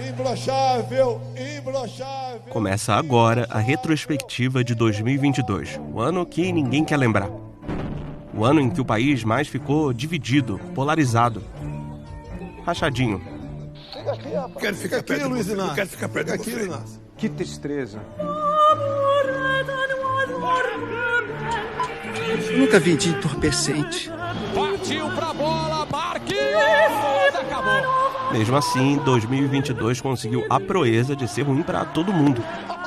Imbrochável, imbrochável. Começa agora a retrospectiva de 2022, o ano que ninguém quer lembrar. O ano em que o país mais ficou dividido, polarizado, rachadinho. Fica aqui, rapaz. Quero ficar aqui, perto Luiz de você. Inácio. Eu quero ficar perto de aqui, você. Luiz Inácio. Que tristeza. Eu nunca vendi entorpecente. Partiu pra bola, Marquinhos! Acabou. Mesmo assim, 2022 conseguiu a proeza de ser ruim para todo mundo.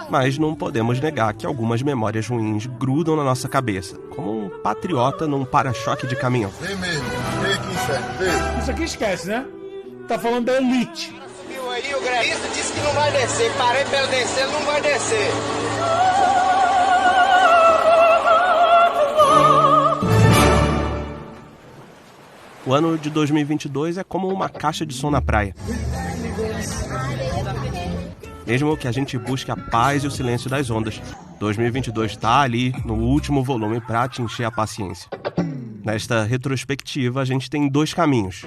Mas não podemos negar que algumas memórias ruins grudam na nossa cabeça, como um patriota num para-choque de caminhão. Vem mesmo, vem aqui, inferno, vem. Isso aqui esquece, né? Tá falando da elite. Subiu aí, o grevista disse que não vai descer. Parei pra ele descer, ele não vai descer. O ano de 2022 é como uma caixa de som na praia. Mesmo que a gente busque a paz e o silêncio das ondas, 2022 está ali no último volume para te encher a paciência. Nesta retrospectiva, a gente tem dois caminhos.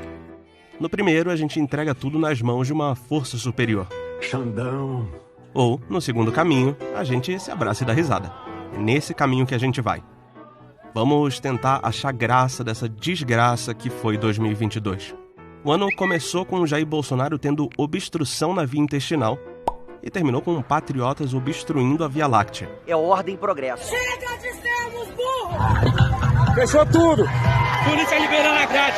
No primeiro, a gente entrega tudo nas mãos de uma força superior. Xandão. Ou, no segundo caminho, a gente se abraça e dá risada. É nesse caminho que a gente vai. Vamos tentar achar graça dessa desgraça que foi 2022. O ano começou com Jair Bolsonaro tendo obstrução na via intestinal e terminou com patriotas obstruindo a Via Láctea. É ordem e progresso. Chega de sermos burros! Fechou tudo. Polícia liberando a grade.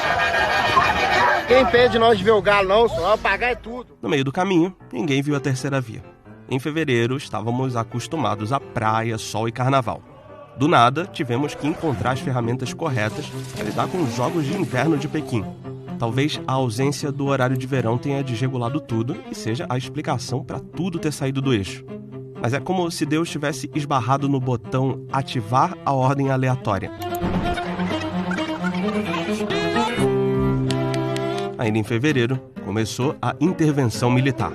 Quem impede nós de ver o galo, não, só apagar é tudo. No meio do caminho, ninguém viu a terceira via. Em fevereiro, estávamos acostumados à praia, sol e carnaval. Do nada, tivemos que encontrar as ferramentas corretas para lidar com os Jogos de Inverno de Pequim. Talvez a ausência do horário de verão tenha desregulado tudo e seja a explicação para tudo ter saído do eixo. Mas é como se Deus tivesse esbarrado no botão ativar a ordem aleatória. Ainda em fevereiro, começou a intervenção militar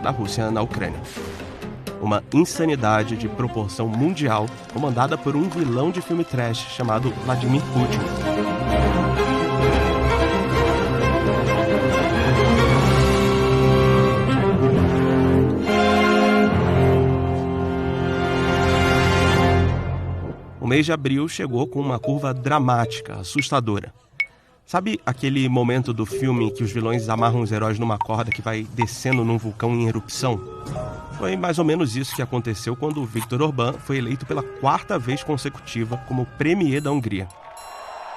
da Rússia na Ucrânia. Uma insanidade de proporção mundial comandada por um vilão de filme trash chamado Vladimir Putin. O mês de abril chegou com uma curva dramática, assustadora. Sabe aquele momento do filme que os vilões amarram os heróis numa corda que vai descendo num vulcão em erupção? Foi mais ou menos isso que aconteceu quando Viktor Orbán foi eleito pela 4ª vez consecutiva como premier da Hungria.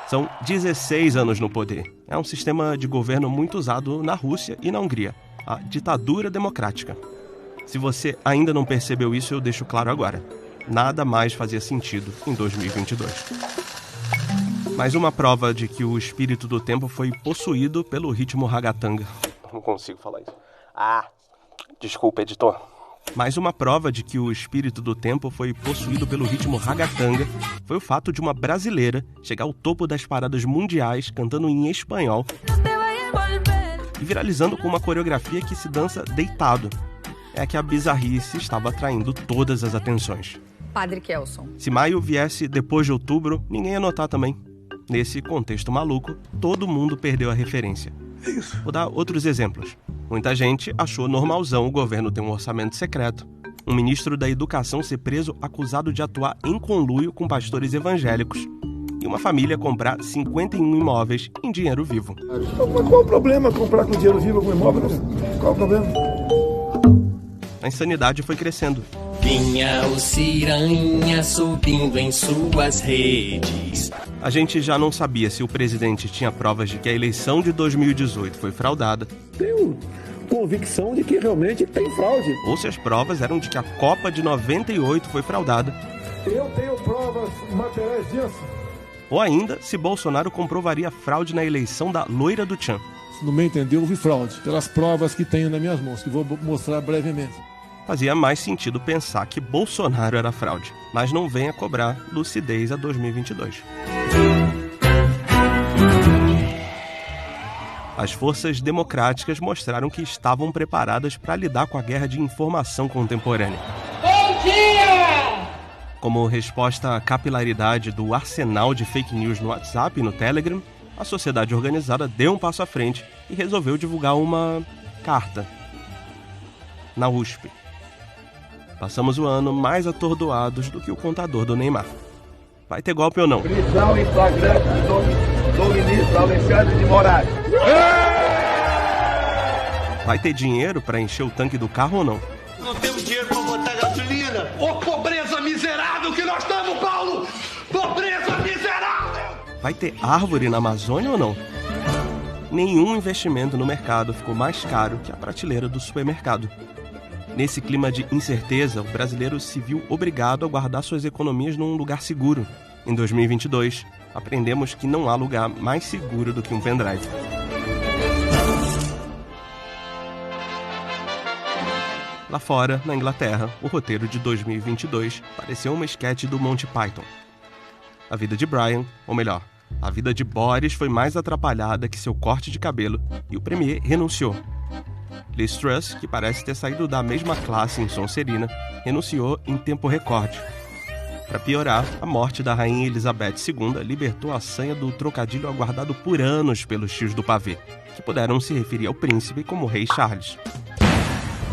São 16 anos no poder. É um sistema de governo muito usado na Rússia e na Hungria, a ditadura democrática. Se você ainda não percebeu isso, eu deixo claro agora. Nada mais fazia sentido em 2022. Mais uma prova de que o espírito do tempo foi possuído pelo ritmo ragatanga. Não consigo falar isso. Desculpa, editor. Mais uma prova de que o espírito do tempo foi possuído pelo ritmo ragatanga foi o fato de uma brasileira chegar ao topo das paradas mundiais cantando em espanhol e viralizando com uma coreografia que se dança deitado. É que a bizarrice estava atraindo todas as atenções. Padre Kelson. Se maio viesse depois de outubro, ninguém ia notar também. Nesse contexto maluco, todo mundo perdeu a referência. Vou dar outros exemplos. Muita gente achou normalzão o governo ter um orçamento secreto, um ministro da Educação ser preso acusado de atuar em conluio com pastores evangélicos e uma família comprar 51 imóveis em dinheiro vivo. Qual o problema comprar com dinheiro vivo algum imóvel? Qual o problema? A insanidade foi crescendo. Vinha o Ciranha subindo em suas redes. A gente já não sabia se o presidente tinha provas de que a eleição de 2018 foi fraudada. Tenho convicção de que realmente tem fraude. Ou se as provas eram de que a Copa de 98 foi fraudada. Eu tenho provas materiais disso. Ou ainda, se Bolsonaro comprovaria fraude na eleição da loira do Tchan. No meu entender, houve fraude, pelas provas que tenho nas minhas mãos, que vou mostrar brevemente. Fazia mais sentido pensar que Bolsonaro era fraude, mas não venha cobrar lucidez a 2022. As forças democráticas mostraram que estavam preparadas para lidar com a guerra de informação contemporânea. Bom dia! Como resposta à capilaridade do arsenal de fake news no WhatsApp e no Telegram, a sociedade organizada deu um passo à frente e resolveu divulgar uma carta. Na USP. Passamos o ano mais atordoados do que o contador do Neymar. Vai ter golpe ou não? Prisão em flagrante do ministro Alexandre de Moraes. Vai ter dinheiro para encher o tanque do carro ou não? Não temos dinheiro para botar gasolina. Ô, pobreza miserável que nós estamos, Paulo! Pobreza miserável! Vai ter árvore na Amazônia ou não? Nenhum investimento no mercado ficou mais caro que a prateleira do supermercado. Nesse clima de incerteza, o brasileiro se viu obrigado a guardar suas economias num lugar seguro. Em 2022, aprendemos que não há lugar mais seguro do que um pendrive. Lá fora, na Inglaterra, o roteiro de 2022 pareceu uma esquete do Monty Python. A vida de Brian, ou melhor, a vida de Boris foi mais atrapalhada que seu corte de cabelo e o premier renunciou. Liz Truss, que parece ter saído da mesma classe em Sonserina, renunciou em tempo recorde. Para piorar, a morte da rainha Elizabeth II libertou a sanha do trocadilho aguardado por anos pelos tios do pavê, que puderam se referir ao príncipe como Rei Charles.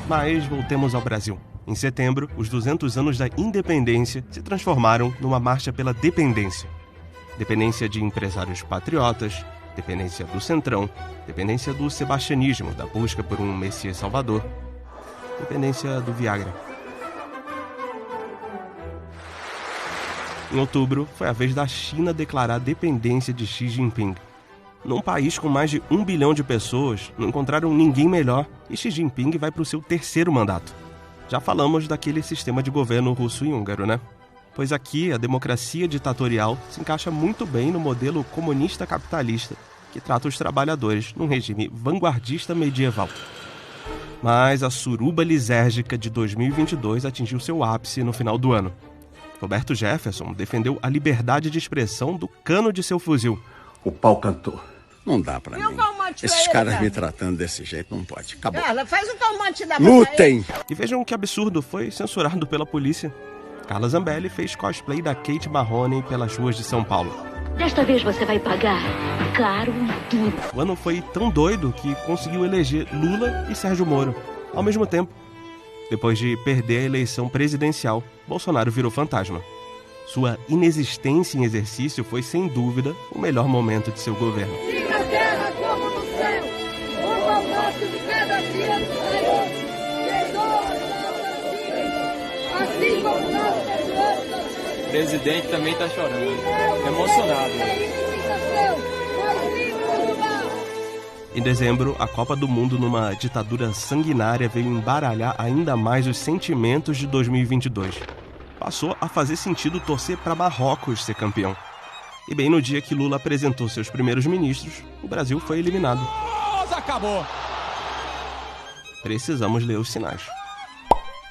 Mas voltemos ao Brasil. Em setembro, os 200 anos da independência se transformaram numa marcha pela dependência. Dependência de empresários patriotas, dependência do Centrão, dependência do sebastianismo, da busca por um Messias Salvador, dependência do Viagra. Em outubro, foi a vez da China declarar dependência de Xi Jinping. Num país com mais de 1 bilhão de pessoas, não encontraram ninguém melhor e Xi Jinping vai para o seu 3º mandato. Já falamos daquele sistema de governo russo e húngaro, né? Pois aqui a democracia ditatorial se encaixa muito bem no modelo comunista capitalista que trata os trabalhadores num regime vanguardista medieval. Mas a suruba lisérgica de 2022 atingiu seu ápice no final do ano. Roberto Jefferson defendeu a liberdade de expressão do cano de seu fuzil. O pau cantou. Não dá pra mim. Esses caras me tratando desse jeito não pode. Acabou. Carla, faz um calmante da Lutem! E vejam que absurdo, foi censurado pela polícia. Carla Zambelli fez cosplay da Kate Mahoney pelas ruas de São Paulo. Desta vez você vai pagar caro e duro. O ano foi tão doido que conseguiu eleger Lula e Sérgio Moro ao mesmo tempo. Depois de perder a eleição presidencial, Bolsonaro virou fantasma. Sua inexistência em exercício foi, sem dúvida, o melhor momento de seu governo. E na terra como no céu, o pão nosso de cada dia do Senhor, assim como nós perdoamos. O presidente também está chorando, emocionado. Em dezembro, a Copa do Mundo, numa ditadura sanguinária, veio embaralhar ainda mais os sentimentos de 2022. Passou a fazer sentido torcer para Marrocos ser campeão. E bem no dia que Lula apresentou seus primeiros ministros, o Brasil foi eliminado. Acabou! Precisamos ler os sinais.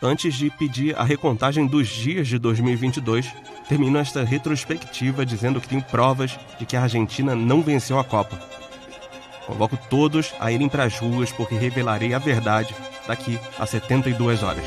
Antes de pedir a recontagem dos dias de 2022, termino esta retrospectiva dizendo que tenho provas de que a Argentina não venceu a Copa. Convoco todos a irem para as ruas porque revelarei a verdade daqui a 72 horas.